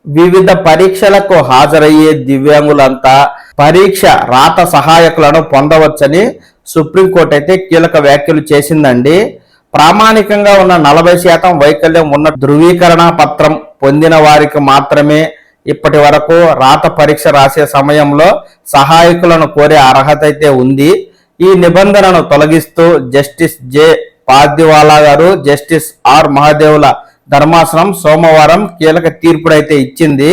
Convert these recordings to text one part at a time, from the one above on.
వివిధ పరీక్షలకు హాజరయ్యే దివ్యాంగులంతా పరీక్ష రాత సహాయకులను పొందవచ్చని సుప్రీంకోర్టు అయితే కీలక వ్యాఖ్యలు చేసిందండి. ప్రామాణికంగా ఉన్న 40% వైకల్యం ఉన్న ధృవీకరణ పత్రం పొందిన వారికి మాత్రమే ఇప్పటి వరకు రాత పరీక్ష రాసే సమయంలో సహాయకులను కోరే అర్హత అయితే ఉంది. ఈ నిబంధనను తొలగిస్తూ జస్టిస్ జె పార్దివాలా గారు, జస్టిస్ ఆర్ మహదేవుల ధర్మాసనం సోమవారం కీలక తీర్పునైతే ఇచ్చింది.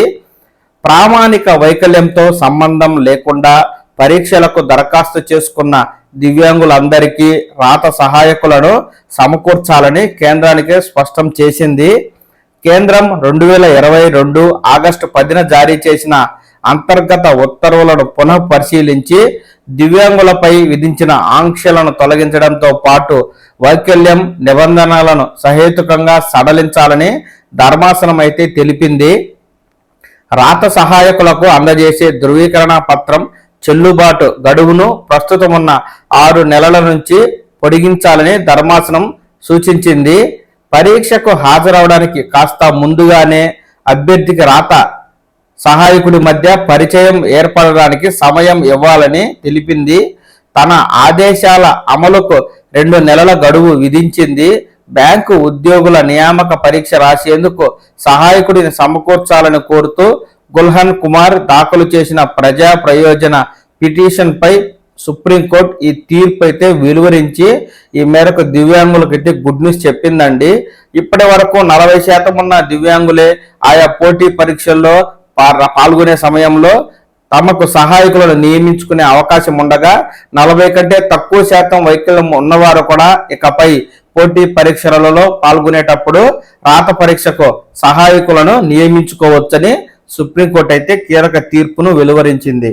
ప్రామాణిక వైకల్యంతో సంబంధం లేకుండా పరీక్షలకు దరఖాస్తు చేసుకున్న దివ్యాంగులందరికీ రాత సహాయకులను సమకూర్చాలని కేంద్రానికి స్పష్టం చేసింది. కేంద్రం 2022 ఆగస్టు 10న జారీ చేసిన అంతర్గత ఉత్తర్వులను పునః పరిశీలించి దివ్యాంగులపై విధించిన ఆంక్షలను తొలగించడంతో పాటు వైకల్యం నిబంధనలను సహేతుకంగా సడలించాలని ధర్మాసనం అయితే తెలిపింది. రాత సహాయకులకు అందజేసే ధృవీకరణ పత్రం చెల్లుబాటు గడువును ప్రస్తుతం ఉన్న 6 నెలల నుంచి పొడిగించాలని ధర్మాసనం సూచించింది. పరీక్షకు హాజరవడానికి కాస్త ముందుగానే అభ్యర్థికి రాత సహాయకుడి మధ్య పరిచయం ఏర్పడడానికి సమయం ఇవ్వాలని తెలిపింది. తన ఆదేశాల అమలుకు 2 నెలల గడువు విధించింది. బ్యాంకు ఉద్యోగుల నియామక పరీక్ష రాసేందుకు సహాయకుడిని సమకూర్చాలని కోరుతూ గుల్హన్ కుమార్ దాఖలు చేసిన ప్రజా ప్రయోజన పిటిషన్పై సుప్రీంకోర్టు ఈ తీర్పు అయితే వెలువరించి ఈ మేరకు దివ్యాంగులకైతే గుడ్ న్యూస్ చెప్పిందండి. ఇప్పటి వరకు 40% ఉన్న దివ్యాంగులే ఆయా పోటీ పరీక్షల్లో పాల్గొనే సమయంలో తమకు సహాయకులను నియమించుకునే అవకాశం ఉండగా 40 కంటే తక్కువ శాతం వైకల్యం ఉన్నవారు కూడా ఇకపై పోటీ పరీక్షలలో పాల్గొనేటప్పుడు రాత పరీక్షకు సహాయకులను నియమించుకోవచ్చని సుప్రీంకోర్టు అయితే కీలక తీర్పును వెలువరించింది.